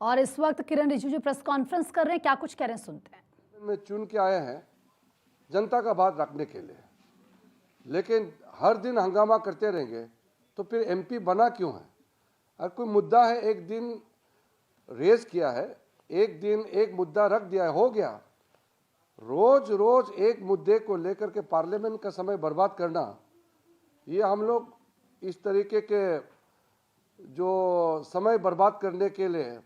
और इस वक्त किरण रिजिजू प्रेस कॉन्फ्रेंस कर रहे हैं, क्या कुछ कह रहे हैं सुनते हैं। में चुन के आए हैं जनता का बात रखने के लिए, लेकिन हर दिन हंगामा करते रहेंगे तो फिर एमपी बना क्यों है। अगर कोई मुद्दा है, एक दिन रेज किया है, एक दिन एक मुद्दा रख दिया है, हो गया। रोज रोज एक मुद्दे को लेकर के पार्लियामेंट का समय बर्बाद करना, ये हम लोग इस तरीके के जो समय बर्बाद करने के लिए,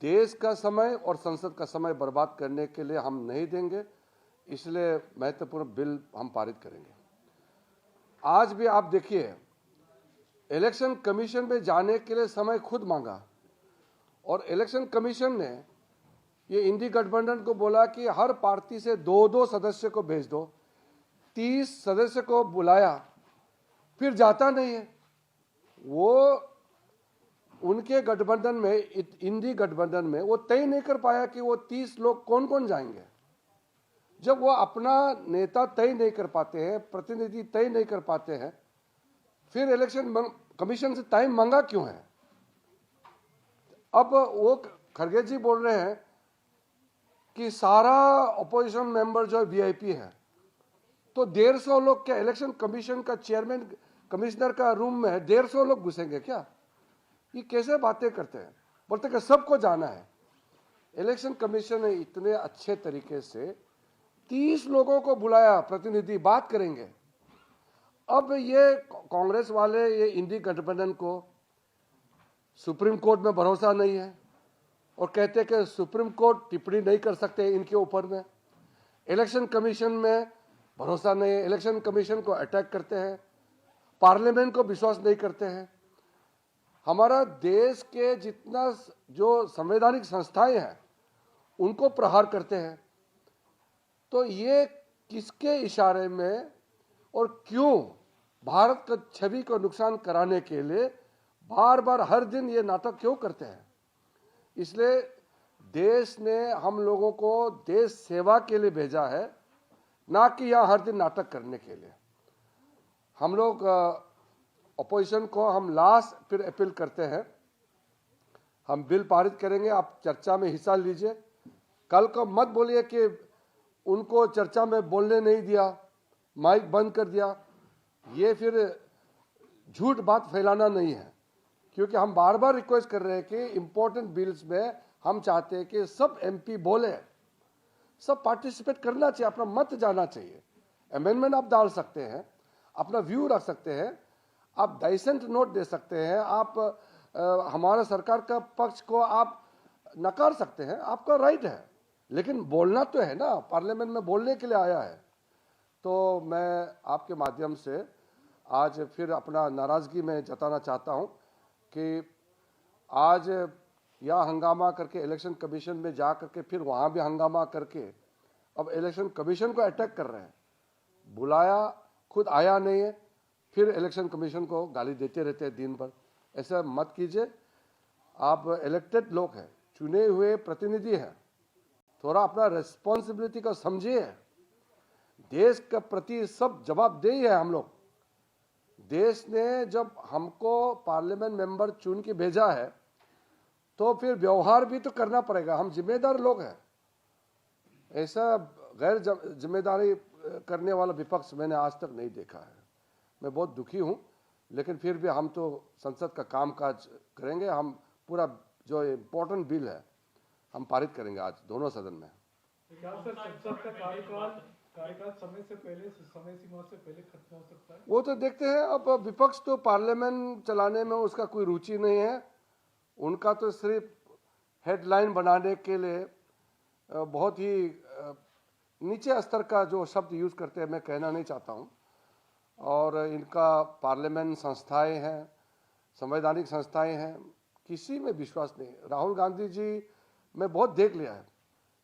देश का समय और संसद का समय बर्बाद करने के लिए हम नहीं देंगे। इसलिए महत्वपूर्ण बिल हम पारित करेंगे। आज भी आप देखिए, इलेक्शन कमीशन में जाने के लिए समय खुद मांगा और इलेक्शन कमीशन ने ये इंडी गठबंधन को बोला कि हर पार्टी से 2-2 सदस्य को भेज दो। 30 सदस्य को बुलाया, फिर जाता नहीं है। वो उनके गठबंधन में, इंडी गठबंधन में वो तय नहीं कर पाया कि वो 30 लोग कौन कौन जाएंगे। जब वो अपना नेता तय नहीं कर पाते हैं, प्रतिनिधि तय नहीं कर पाते हैं, फिर इलेक्शन कमीशन से टाइम मांगा क्यों है। अब वो खरगे जी बोल रहे हैं कि सारा अपोजिशन मेंबर जो वीआईपी है, तो 150 लोग क्या इलेक्शन कमीशन का चेयरमैन कमिश्नर का रूम में 150 लोग घुसेंगे क्या। ये कैसे बातें करते हैं। बोलते कि सबको जाना है। इलेक्शन कमीशन ने इतने अच्छे तरीके से 30 लोगों को बुलाया, प्रतिनिधि बात करेंगे। अब ये कांग्रेस वाले, ये इंडी गठबंधन को सुप्रीम कोर्ट में भरोसा नहीं है और कहते हैं कि सुप्रीम कोर्ट टिप्पणी नहीं कर सकते इनके ऊपर में। इलेक्शन कमीशन में भरोसा नहीं है, इलेक्शन कमीशन को अटैक करते हैं, पार्लियामेंट को विश्वास नहीं करते हैं। हमारा देश के जितना जो संवैधानिक संस्थाएं हैं उनको प्रहार करते हैं। तो ये किसके इशारे में और क्यों भारत की छवि को नुकसान कराने के लिए बार बार हर दिन ये नाटक क्यों करते हैं। इसलिए देश ने हम लोगों को देश सेवा के लिए भेजा है, ना कि यहाँ हर दिन नाटक करने के लिए। हम लोग अपोजिशन को हम लास्ट फिर अपील करते हैं, हम बिल पारित करेंगे, आप चर्चा में हिस्सा लीजिए। कल को मत बोलिए कि उनको चर्चा में बोलने नहीं दिया, माइक बंद कर दिया। ये फिर झूठ बात फैलाना नहीं है, क्योंकि हम बार बार रिक्वेस्ट कर रहे हैं कि इंपॉर्टेंट बिल्स में हम चाहते हैं कि सब एमपी बोले, सब पार्टिसिपेट करना चाहिए, अपना मत जाना चाहिए। अमेंडमेंट आप डाल सकते हैं, अपना व्यू रख सकते हैं, आप डाइसेंट नोट दे सकते हैं, आप हमारा सरकार का पक्ष को आप नकार सकते हैं, आपका राइट है। लेकिन बोलना तो है ना, पार्लियामेंट में बोलने के लिए आया है। तो मैं आपके माध्यम से आज फिर अपना नाराज़गी में जताना चाहता हूं कि आज यहाँ हंगामा करके इलेक्शन कमीशन में जा करके फिर वहाँ भी हंगामा करके अब इलेक्शन कमीशन को अटैक कर रहे हैं। बुलाया, खुद आया नहीं है, फिर इलेक्शन कमीशन को गाली देते रहते हैं दिन भर। ऐसा मत कीजिए। आप इलेक्टेड लोग हैं, चुने हुए प्रतिनिधि हैं, थोड़ा अपना रिस्पॉन्सिबिलिटी को समझिए। देश के प्रति सब जवाबदेही है हम लोग। देश ने जब हमको पार्लियामेंट मेंबर चुन के भेजा है तो फिर व्यवहार भी तो करना पड़ेगा। हम जिम्मेदार लोग हैं। ऐसा गैर जिम्मेदारी करने वाला विपक्ष मैंने आज तक नहीं देखा है। मैं बहुत दुखी हूं, लेकिन फिर भी हम तो संसद का कामकाज करेंगे। हम पूरा जो इम्पोर्टेंट बिल है हम पारित करेंगे आज दोनों सदन में। क्या सर संसद का कार्यकाल समय से पहले, समय सीमा से पहले खत्म हो सकता है? वो तो देखते हैं। अब विपक्ष तो पार्लियामेंट चलाने में उसका कोई रुचि नहीं है। उनका तो सिर्फ हेडलाइन बनाने के लिए बहुत ही नीचे स्तर का जो शब्द यूज करते हैं, मैं कहना नहीं चाहता हूँ। और इनका पार्लियामेंट संस्थाएं हैं, संवैधानिक संस्थाएं हैं, किसी में विश्वास नहीं। राहुल गांधी जी मैं बहुत देख लिया है,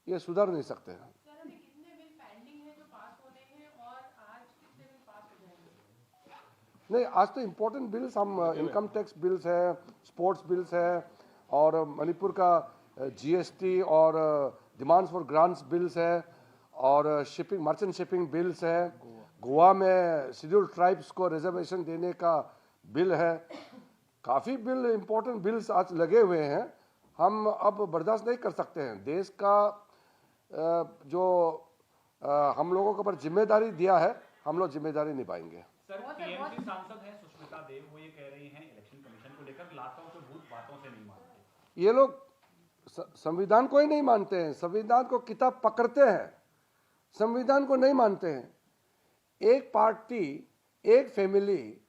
ये सुधर नहीं सकते हैं। नहीं, आज तो इम्पोर्टेंट बिल्स हम इनकम टैक्स बिल्स है, स्पोर्ट्स बिल्स है, और मणिपुर का जीएसटी और डिमांड्स फॉर ग्रांट्स बिल्स है, और शिपिंग मर्चेंट शिपिंग बिल्स है। गोवा में शेड्यूल्ड ट्राइब्स को रिजर्वेशन देने का बिल है। काफ़ी बिल, इम्पोर्टेंट बिल्स आज लगे हुए हैं। हम अब बर्दाश्त नहीं कर सकते हैं। देश का जो हम लोगों के ऊपर जिम्मेदारी दिया है, हम लोग जिम्मेदारी निभाएंगे। सर, टीएमसी सांसद हैं सुष्मिता देव, वो ये कह रही हैं इलेक्शन कमीशन को लेकर लातों से भूत बातों से नहीं मानते। ये लोग संविधान को ही नहीं मानते हैं, संविधान को किताब पकड़ते हैं, संविधान को नहीं मानते हैं। एक पार्टी, एक फैमिली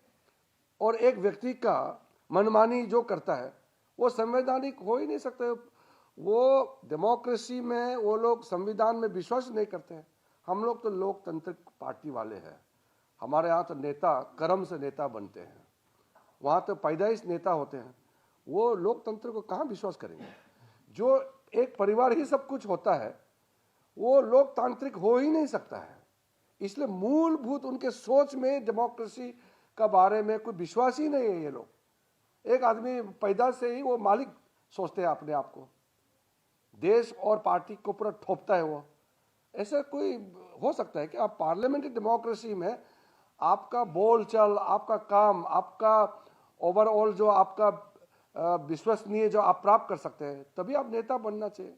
और एक व्यक्ति का मनमानी जो करता है वो संवैधानिक हो ही नहीं सकते। वो डेमोक्रेसी में वो लोग संविधान में विश्वास नहीं करते हैं। हम लोग तो लोकतंत्र पार्टी वाले हैं। हमारे यहाँ तो नेता कर्म से नेता बनते हैं, वहाँ तो पैदाइश नेता होते हैं। वो लोकतंत्र को कहाँ विश्वास करेंगे? जो एक परिवार ही सब कुछ होता है वो लोकतांत्रिक हो ही नहीं सकता है। इसलिए मूलभूत उनके सोच में डेमोक्रेसी का बारे में कोई विश्वास ही नहीं है। ये लोग एक आदमी पैदा से ही वो मालिक सोचते हैं अपने आप को, देश और पार्टी को पूरा ठोपता है वो। ऐसा कोई हो सकता है कि आप पार्लियामेंट्री डेमोक्रेसी में आपका बोलचाल, आपका काम, आपका ओवरऑल जो आपका विश्वसनीय जो आप प्राप्त कर सकते हैं, तभी आप नेता बनना चाहिए।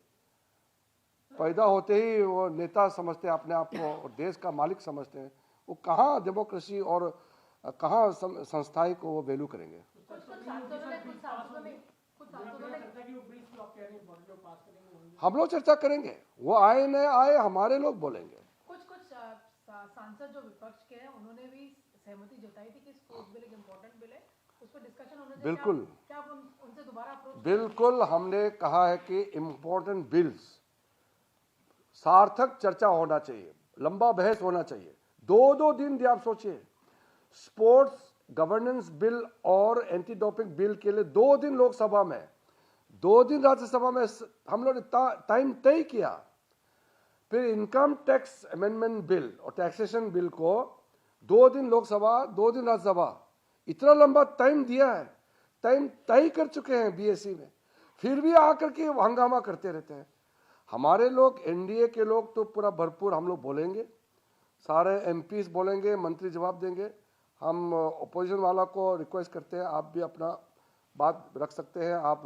पैदा होते ही वो नेता समझते हैं अपने आप को और देश का मालिक समझते हैं, वो कहाँ डेमोक्रेसी और कहाँ संस्थाएं को वो वैल्यू करेंगे। हम लोग चर्चा करेंगे, वो आए न आए हमारे लोग बोलेंगे। कुछ सांसद जो विपक्ष के हैं उन्होंने भी सहमति जताई थी कि स्पोर्ट्स बिल एक इम्पोर्टेंट बिल है, उस पर डिस्कशन होना चाहिए। बिल्कुल, क्या आप उनसे दोबारा अप्रोच? बिल्कुल, हमने कहा है कि इम्पोर्टेंट बिल्स सार्थक चर्चा होना चाहिए, लंबा बहस होना चाहिए। 2-2 दिन आप सोचिए, स्पोर्ट्स गवर्नेंस बिल और एंटी डोपिंग बिल के लिए 2 दिन लोकसभा में, 2 दिन राज्यसभा में हम लोग ने टाइम तय किया। फिर इनकम टैक्स अमेंडमेंट बिल और टैक्सेशन बिल को 2 दिन लोकसभा, 2 दिन राज्यसभा, इतना लंबा टाइम दिया है। टाइम तय कर चुके हैं बीएससी में, फिर भी आकर के हंगामा करते रहते हैं। हमारे लोग, एनडीए के लोग तो पूरा भरपूर हम लोग बोलेंगे, सारे एमपीज बोलेंगे, मंत्री जवाब देंगे। हम अपोजिशन वाला को रिक्वेस्ट करते हैं, आप भी अपना बात रख सकते हैं, आप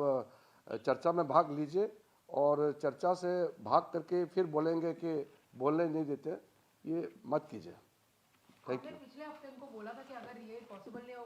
चर्चा में भाग लीजिए और चर्चा से भाग करके फिर बोलेंगे कि बोलने नहीं देते, ये मत कीजिए। Thank you. पिछले हफ्ते उनको बोला था कि अगर ये पॉसिबल नहीं होगा